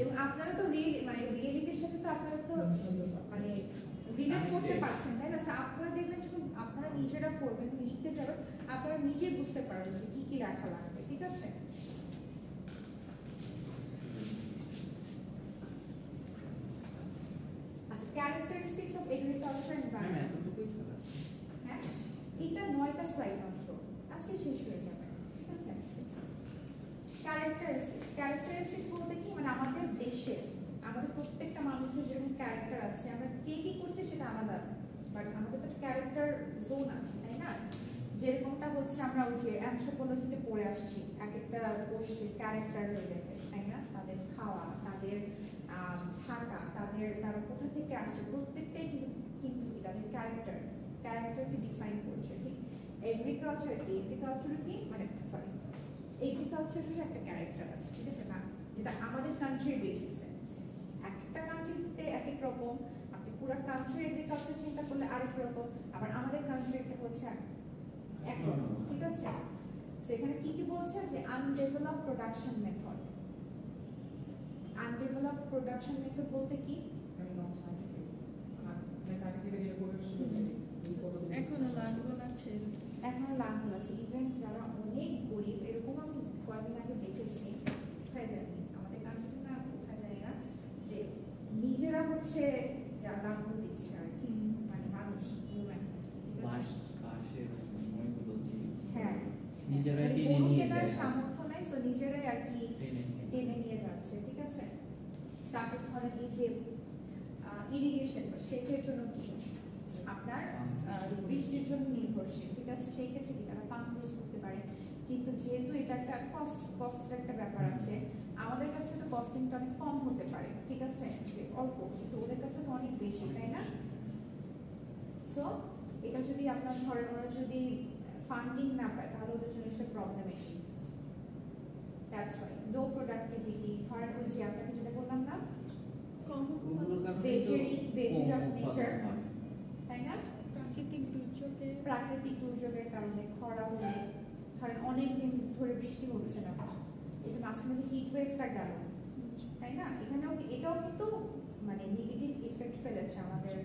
এবং আপনারা তো মানে রিয়েলিটির সাথে তো আপনারা তো মানে রিলেট করতে পারছেন, তাই না? আপনারা দেখবেন যখন আপনারা নিজেরা করবেন, লিখতে যাবেন, আপনারা নিজে বুঝতে পারবেন যে কি কি লেখা লাগবে, ঠিক আছে? আচ্ছা, ক্যারেক্টারিস্টিক্স অফ এগ্রিকালচার এনভায়রনমেন্ট, হ্যাঁ, এটা 9টা স্লাইড মাত্র, আজকে শেষ হয়ে যাবে, ঠিক আছে? ক্যারেক্টারিস্টিক্স বলতে কি, মানে আমাদের দেশে আমাদের প্রত্যেকটা মানুষের যেরকম ক্যারেক্টার আছে, আমরা কে কি করছে সেটা আলাদা, বাট আমাদের তো ক্যারেক্টার জোন আছে, তাই না? যেরকমটা হচ্ছে আমরা ওই যে অ্যানথ্রোপোলজিতে পড়ে আসছি, এক একটা কোষের ক্যারেক্টার রিলেটেড, তাই না? তাদের খাওয়া, তাদের থাকা, তারা কোথা থেকে আসছে, প্রত্যেকটাই কিন্তু কিন্তু কি তাদের ক্যারেক্টারকে ডিফাইন করছে। ঠিক এগ্রিকালচার কি মানে সরি এগ্রিকালচারের একটা ক্যারেক্টার আছে, ঠিক আছে না, যেটা আমাদের কান্ট্রির বেসিসে। একটা কান্ট্রিতে এক এক রকম, আপনি পুরো কান্ট্রির এগ্রিকালচার চিন্তা করলে আরেক রকম, আবার আমাদের কান্ট্রিতে হচ্ছে একরকম, ঠিক আছে। সেখানে কি বলছে যে undeveloped production method. Undeveloped production method বলতে কি? নট সায়েন্টিফিক, মানে কাকে থেকে যেটা করে এখনো লাঙ্গল আছে, ইভেন যারা অনেক গরিব, এরকম আমি কয়েকদিন আগে দেখেছি, কোথায় জানি আমাদের কান্ট্রিতে না, কোথায় জানি না, যে নিজেরা হচ্ছে লাঙ্গল দিচ্ছে আর কি, মানে মানুষ হিউম্যান, ঠিক আছে, হ্যাঁ নিজেরাই মানে টেনে গরু নিয়ে কেনার যায়, সামর্থ্য নাই, তো নিজেরাই আর কি টেনে নিয়ে যায়। যাচ্ছে, ঠিক আছে। তারপর ধরেন এই যে ইরিগেশন বা সেচের জন্য কি আপনার বৃষ্টির জন্য নির্ভরশীল, ঠিক আছে, সেই ক্ষেত্রে কি তারা পাম্প ইউজ করতে পারে, কিন্তু যেহেতু এটা একটা কস্টের একটা ব্যাপার আছে, আমাদের কাছে তো কস্টিংটা অনেক কম হতে পারে, ঠিক আছে, যে অল্প, কিন্তু ওদের কাছে তো অনেক বেশি, তাই না। সো এটা যদি আপনার ধরেন ওরা যদি ফান্ডিং না পায়, তাহলে ওদের জন্য একটা problematic. That's why low productivity, ধরেন ওই যে আপনাকে যেটা বললাম না, ভেজিরি অফ নেচার, তাই না, প্রাকৃতিক দুর্যোগের কারণে খরা হলে, ধরেন অনেক দিন ধরে বৃষ্টি হচ্ছে না, এই যে মাঝে মাঝে হিট ওয়েভটা গেল, তাই না, এটাও কিন্তু মানে নেগেটিভ ইফেক্ট ফেলেছে আমাদের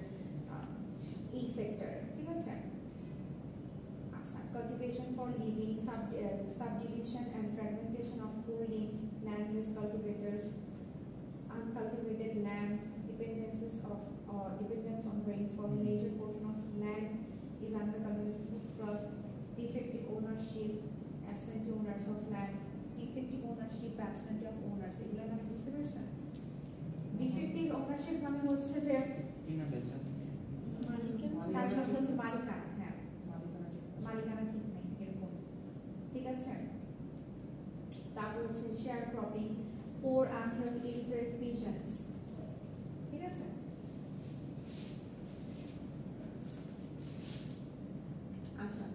এই সেক্টরে, ঠিক আছে। আচ্ছা, cultivation for living, subdivision and fragmentation of holdings, landless cultivators, uncultivated land, dependence on rainfall, major portion of land is under cultivated food crops, defective ownership, absentee owners of land, defective ownership, absentee of owners, এগুলো না বুঝতে পারছেন। ডিফেক্টিভ ওনারশিপ মানে হচ্ছে যে কিনা বেচা, তাছাড়া হচ্ছে মালিকানা, হ্যাঁ মালিকানা ঠিক নেই এরকম, ঠিক আছে। তারপর হচ্ছে share cropping, poor unhealthy illiterate peasants, ঠিক আছে। আচ্ছা,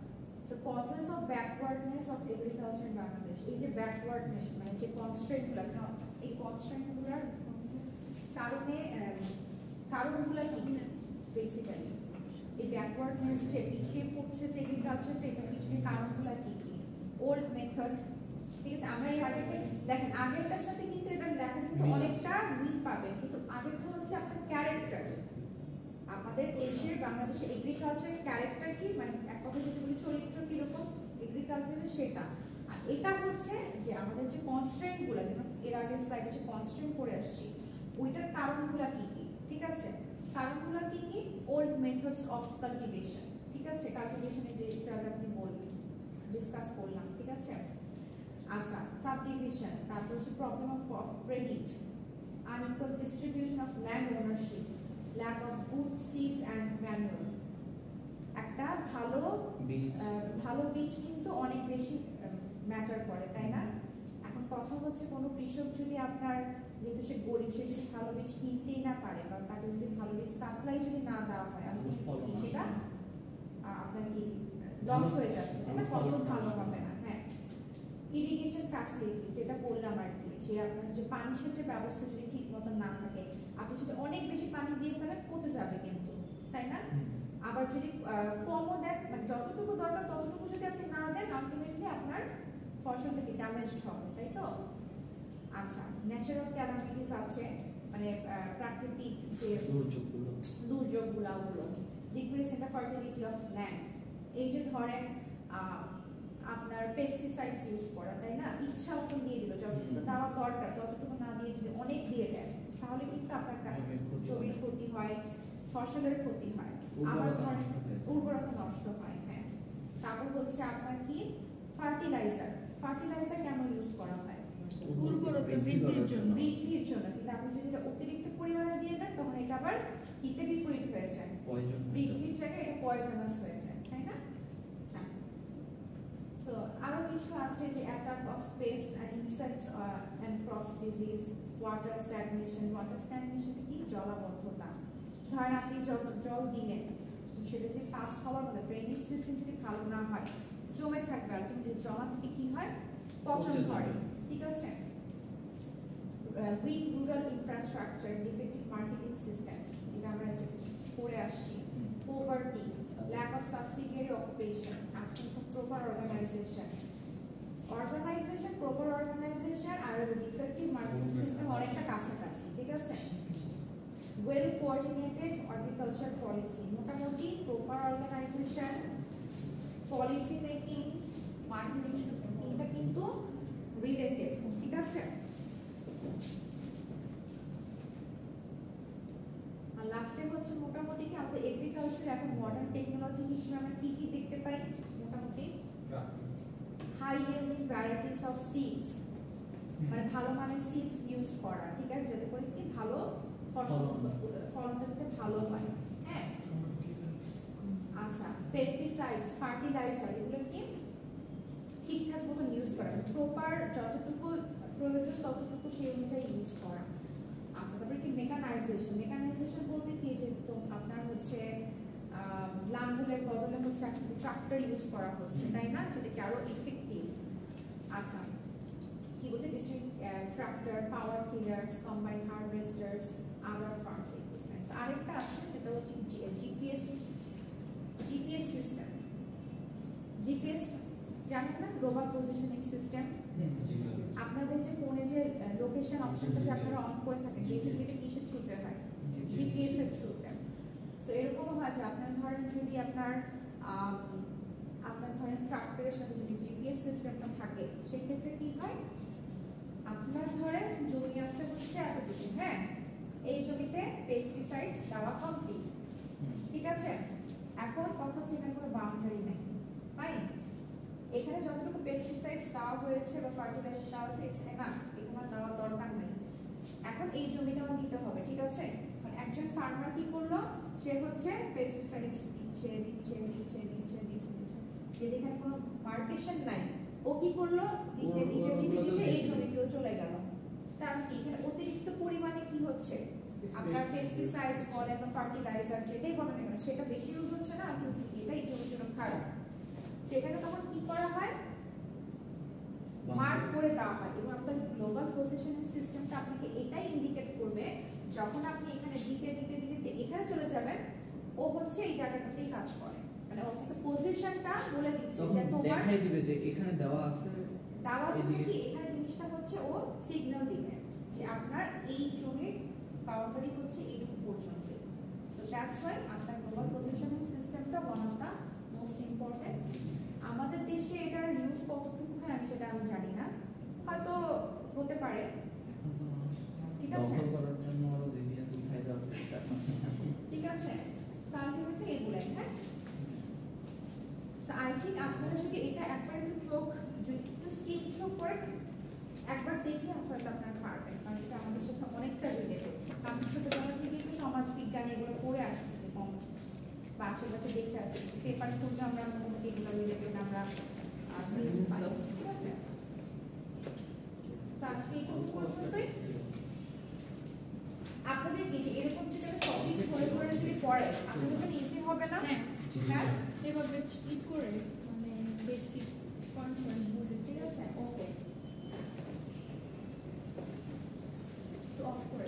so causes of backwardness of agriculture in Bangladesh, এই যে ব্যাকওয়ার্ডনেস মানে যে কনস্ট্রেন্টগুলো, এই কনস্ট্রেন্টগুলোর কারণগুলো কি বেসিক্যালি, এই ব্যাকওয়ার্ডনেস যে পিছিয়ে পড়ছে যে এগ্রিকালচারটা, এটা পিছনে কারণগুলো কি ওল্ড মেথড, ঠিক আছে। আমরা এই আগেরটা দেখেন, আগেরটার সাথে কিন্তু এটা দেখা কিন্তু অনেকটা মিল পাবেন, কিন্তু আগেরটা হচ্ছে আপনার ক্যারেক্টার। আমাদের দেশের বাংলাদেশের এগ্রিকালচারের ক্যারেক্টার কি, মানে এক কথা যদি বলি চরিত্র কিরকম এগ্রিকালচারের, সেটা। আর এটা হচ্ছে যে আমাদের যে কনস্ট্রেন্টগুলো, যেমন এর আগে স্লাইডে যে কনস্ট্রেন্ট করে আসছি, ওইটার কারণগুলো কি কি, ঠিক আছে। কারণগুলো কি কি, ওল্ড মেথডস অফ কাল্টিভেশন, ঠিক আছে, কাল্টিভেশনে যে একটু আগে আপনি ডিসকাস করলাম, ঠিক আছে। আচ্ছা, সাবডিভিশন, তারপর হচ্ছে problem of credit, unequal distribution of land ownership, lack of good seeds and manure। একটা ভালো বীজ কিন্তু অনেক বেশি ম্যাটার করে, তাই না। এখন কথা হচ্ছে কোনো কৃষক যদি আপনার, যেহেতু সে গরিব, সে যদি ভালো বীজ কিনতেই না পারে, বা তাকে যদি ভালো বীজ সাপ্লাই যদি না দেওয়া হয়, সেটা আপনার কি লস হয়ে যাচ্ছে, তাই না, ফসল ভালো হবে না। হ্যাঁ, ইরিগেশন ফ্যাসিলিটিস, যেটা বললাম আর কি, যে আপনার যে পানি সেচের ব্যবস্থা যদি ঠিক মতো না থাকে, আপনি যদি অনেক বেশি পানি দিয়ে ফেলেন পচে যাবে কিন্তু, তাই না। আবার যদি কমও দেন, মানে যতটুকু দরকার ততটুকু যদি আপনি না দেন, আলটিমেটলি আপনার ফসল থেকে ড্যামেজড হবে, তাই তো। আচ্ছা, ন্যাচারাল ক্যালামিটিস আছে, মানে প্রাকৃতিক যে দুর্যোগগুলো, decrease in the fertility of land, এই যে ধরেন আপনার পেস্টিসাইডস ইউজ করা, তাই না, ইচ্ছা মতো দিয়ে দিল, যতটুকু দেওয়া দরকার ততটুকু না দিয়ে যদি অনেক দিয়ে দেন, তাহলে কিন্তু আপনার জমির ক্ষতি হয়, ফসলের ক্ষতি হয়, আবার উর্বরতা নষ্ট হয়। হ্যাঁ, তারপর হচ্ছে আপনার কি ফার্টিলাইজার কেন ইউজ করা হয়, উর্বরতা বৃদ্ধির জন্য, কিন্তু আপনি যদি এটা অতিরিক্ত পরিমাণে দিয়ে দেন, তখন এটা আবার হিতে বিপরীত হয়ে যায়, বৃদ্ধির জায়গায় এটা পয়জনাস হয়ে যায়, তাই না। হ্যাঁ, সো আরো কিছু আছে, যে attack of pest and insects and crops disease, water stagnation কি জলাবদ্ধতা। ধরেন আপনি জল দিলেন, সেটা যদি পাস হওয়ার মতো ড্রেনেজ সিস্টেম যদি ভালো না হয় জমে থাকবে, আর কিন্তু জমা থেকে কি হয় পচন করে, ঠিক আছে। Weak rural infrastructure, defective marketing system, এটা আমরা যে পড়ে আসছি। Poverty, lack of subsidiary occupation, absence of proper organisation proper organisation আর ডিফেক্টিভ মার্কেটিং সিস্টেম অনেকটা কাছাকাছি, ঠিক আছে। ওয়েল কোঅর্ডিনেটেড এগ্রিকালচার পলিসি, মোটামুটি proper organisation, policy making, marketing system, এটা কিন্তু রিলেটেড, ঠিক আছে। আর লাস্টে হচ্ছে মোটামুটি কি আমাদের এগ্রিকালচার এখন মডার্ন টেকনোলজি হিসেবে আমরা কি কি দেখতে পাই, মোটামুটি high yielding varieties of seeds, মানে ভালো মানের সিডস ইউজ করা, ঠিক আছে, যাতে করে কি ভালো ফসল ফলনটা যাতে ভালো হয়, হ্যাঁ। আচ্ছা, পেস্টিসাইডস, ফার্টিলাইজার, এগুলো কি ঠিকঠাক মতো ইউজ করা, প্রপার যতটুকু প্রয়োজন ততটুকু সেই অনুযায়ী ইউজ করা। আচ্ছা, তারপরে কি মেকানাইজেশন বলতে কি যে তো আপনার হচ্ছে লাঙ্গলের বদলে হচ্ছে ট্রাক্টর ইউজ করা হচ্ছে, তাই না, যেটা কি আরো ইফেক্টিভ। আচ্ছা, কি বলছে ডিস্ট্রিক্ট ট্রাক্টর, পাওয়ার টিলার্স, কম্বাইন্ড হারভেস্টার্স, আদার ফার্মস ইকুইপমেন্টস। আরেকটা আছে সেটা হচ্ছে জিপিএস সিস্টেম। জিপিএস জানেন না, গ্লোবাল পজিশনিং সিস্টেম। আপনাদের যে ফোনে যে লোকেশন অপশনটা যে আপনারা অন করে থাকেন, বেসিক্যালি কিসের থ্রুতে হয়, জিপিএস এর থ্রুতে। তো এরকমও হয় যে আপনার ধরেন যদি আপনার ধরেন ট্রাক্টরের সাথে যদি জিপিএস সিস্টেমটা থাকে, সেক্ষেত্রে কি হয়, আপনার ধরেন জমি আছে হচ্ছে এতটুকু, হ্যাঁ, এই জমিতে পেস্টিসাইডস দেওয়া কমপ্লিট, ঠিক আছে। এখন কথা হচ্ছে এখানে কোনো বাউন্ডারি নেই, ফাইন, এখানে যতটুকু পেস্টিসাইডস দেওয়া হয়েছে বা ফার্টিলাইজার দেওয়া হয়েছে ইটস এনাফ, এখানে দেওয়ার দরকার নেই। এখন এই জমিটা আমার নিতে হবে, ঠিক আছে। মানে একজন ফার্মার কি করলো, সে হচ্ছে পেস্টিসাইডস দিচ্ছে, যদি এখানে কোনো মার্কেশন নাই, ও কি করলো, দিতে এই জমিতেও চলে গেল। তার কি এখানে অতিরিক্ত পরিমাণে কি হচ্ছে, আপনার পেস্টিসাইডস বলেন বা ফার্টিলাইজার যেটাই বলেন না, সেটা বেশি ইউজ হচ্ছে না, আর এটাই জমির জন্য খারাপ। সেখানে তখন কি করা হয়, মার্ক করে দেওয়া হয়। এবং আপনার গ্লোবাল পজিশনিং সিস্টেমটা আপনাকে এটাই ইন্ডিকেট করবে, যখন আপনি এখানে দিতে এখানে চলে যাবেন, ও হচ্ছে এই জায়গাটাতেই কাজ করে, মানে ও কিন্তু পজিশনটা বলে দিচ্ছে যে তোমার দেখাই দিবে যে এখানে দেওয়া আছে কি এখানে জিনিসটা হচ্ছে ও সিগন্যাল দিবে যে আপনার এই জমির বাউন্ডারি হচ্ছে এইটুকু পর্যন্ত। সো দ্যাটস ওয়াই আপনার গ্লোবাল পজিশনিং সিস্টেমটা one of the most important. আমাদের দেশে এটার ইউজ কতটুকু হয় সেটা আমি জানি না, হয়তো হতে পারে, ঠিক আছে, দখল করার জন্য আরো জিপিএস উঠাই দেওয়ার চেষ্টা ঠিক আছে। সালটিমেটলি এগুলাই, হ্যাঁ। আই থিঙ্ক আপনারা যদি এটা একবার একটু চোখ যদি একটু স্কিপ চোখ করে একবার দেখলে হয়তো আপনারা পারবেন, কারণ এটা আমাদের সাথে অনেকটা রিলেটেড। আমি ছোটবেলা থেকে একটু সমাজ বিজ্ঞান এগুলো পড়ে আসতেছি, কম বা আশেপাশে দেখে আসছি, পেপার খুললে আমরা মোটামুটি এগুলো রিলেটেড আমরা নিউজ পাই, ঠিক আছে। তো আজকে এইটুকু পর্যন্তই। আপনাদের কি যে এরকম যদি টপিক করে যদি পড়ে আপনাদের জন্য ইজি হবে না? হ্যাঁ, এভাবে কি করে মানে বেসিক কনসেপ্ট বুঝে, ঠিক আছে, ওকে। তো অফ করে